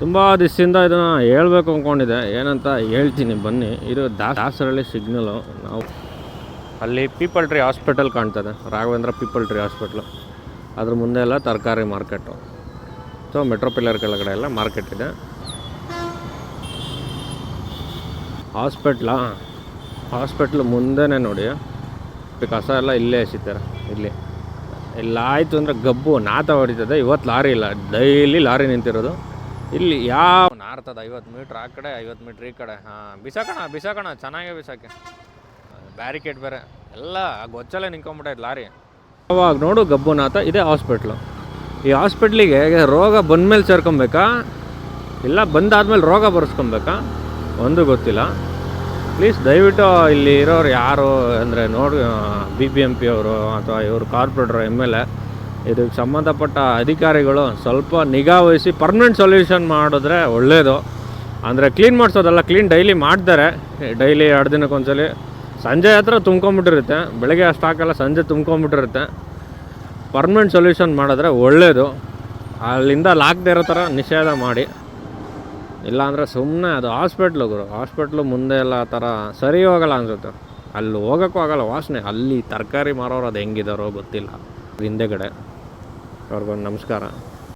ತುಂಬ ದಿವಸದಿಂದ ಇದನ್ನು ಹೇಳ್ಬೇಕು ಅಂದ್ಕೊಂಡಿದ್ದೆ, ಏನಂತ ಹೇಳ್ತೀನಿ ಬನ್ನಿ. ಇದು ದಾಸರಳ್ಳಿ ಸಿಗ್ನಲು. ನಾವು ಅಲ್ಲಿ ಪೀಪಲ್ ಟ್ರೀ ಹಾಸ್ಪಿಟಲ್ ಕಾಣ್ತದೆ, ರಾಘವೇಂದ್ರ ಪೀಪಲ್ ಟ್ರೀ ಹಾಸ್ಪಿಟ್ಲು. ಅದ್ರ ಮುಂದೆ ಎಲ್ಲ ತರಕಾರಿ ಮಾರ್ಕೆಟು. ಸೊ ಮೆಟ್ರೋ ಪಿಲ್ಲರ್ ಕೆಳಗಡೆ ಎಲ್ಲ ಮಾರ್ಕೆಟ್ ಇದೆ. ಹಾಸ್ಪಿಟ್ಲು ಮುಂದೆನೇ ನೋಡಿ, ಕಸ ಎಲ್ಲ ಇಲ್ಲೇ ಎಸಿತಾರೆ. ಇಲ್ಲಿ ಆಯಿತು ಅಂದರೆ ಗಬ್ಬು ನಾತ ಹೊಡಿತದೆ. ಇವತ್ತು ಲಾರಿ ಇಲ್ಲ, ಡೈಲಿ ಲಾರಿ ನಿಂತಿರೋದು. ಇಲ್ಲಿ ಯಾವ ನಾರ್ತದೆ 50 ಮೀಟ್ರ್ ಆ ಕಡೆ 50 ಮೀಟ್ರ್ ಈ ಕಡೆ. ಬಿಸಾಕೋಣ ಚೆನ್ನಾಗೇ ಬಿಸಾಕೆ. ಬ್ಯಾರಿಕೇಡ್ ಬೇರೆ ಎಲ್ಲ ಗೊಚ್ಚಲ್ಲೇ ನಿಂತ್ಕೊಂಡ್ಬಿಟ್ಟೈತೆ ಲಾರಿ. ಅವಾಗ ನೋಡು ಗಬ್ಬು ನಾತ. ಇದೇ ಹಾಸ್ಪಿಟ್ಲು. ಈ ಹಾಸ್ಪಿಟ್ಲಿಗೆ ರೋಗ ಬಂದಮೇಲೆ ಸೇರ್ಕೊಬೇಕಾ ಇಲ್ಲ ಬಂದಾದ್ಮೇಲೆ ರೋಗ ಬರ್ಸ್ಕೊಬೇಕಾ ಒಂದು ಗೊತ್ತಿಲ್ಲ. ಪ್ಲೀಸ್ ದಯವಿಟ್ಟು ಇಲ್ಲಿ ಇರೋರು ಯಾರು ಅಂದರೆ ನೋಡಿ, BBMP ಅವರು ಅಥವಾ ಇವರು ಕಾರ್ಪೊರೇಟರ್ MLA ಇದಕ್ಕೆ ಸಂಬಂಧಪಟ್ಟ ಅಧಿಕಾರಿಗಳು ಸ್ವಲ್ಪ ನಿಗಾ ವಹಿಸಿ ಪರ್ಮನೆಂಟ್ ಸೊಲ್ಯೂಷನ್ ಮಾಡಿದ್ರೆ ಒಳ್ಳೆಯದು. ಅಂದರೆ ಕ್ಲೀನ್ ಮಾಡಿಸೋದಲ್ಲ, ಕ್ಲೀನ್ ಡೈಲಿ ಮಾಡ್ತಾರೆ. ಡೈಲಿ 2 ದಿನಕ್ಕೊಂದ್ಸಲಿ ಸಂಜೆ ಹತ್ರ ತುಂಬ್ಕೊಂಬಿಟ್ಟಿರುತ್ತೆ, ಬೆಳಗ್ಗೆ ಅಷ್ಟು ಹಾಕಲ್ಲ, ಸಂಜೆ ತುಂಬ್ಕೊಂಬಿಟ್ಟಿರುತ್ತೆ. ಪರ್ಮನೆಂಟ್ ಸೊಲ್ಯೂಷನ್ ಮಾಡಿದ್ರೆ ಒಳ್ಳೆಯದು. ಅಲ್ಲಿಂದ ಲಾಕ್ದೇ ಇರೋ ಥರ ನಿಷೇಧ ಮಾಡಿ. ಇಲ್ಲಾಂದರೆ ಸುಮ್ಮನೆ ಅದು ಹಾಸ್ಪಿಟ್ಲು ಮುಂದೆ ಎಲ್ಲ ಆ ಥರ ಸರಿ ಹೋಗಲ್ಲ ಅನ್ಸುತ್ತೆ. ಅಲ್ಲಿ ಹೋಗೋಕ್ಕೂ ಆಗೋಲ್ಲ, ವಾಸನೆ. ಅಲ್ಲಿ ತರಕಾರಿ ಮಾರೋರು ಅದು ಹೆಂಗಿದಾರೋ ಗೊತ್ತಿಲ್ಲ. ಹಿಂದೆಗಡೆ ಅವ್ರಿಗೊಂದು ನಮಸ್ಕಾರ.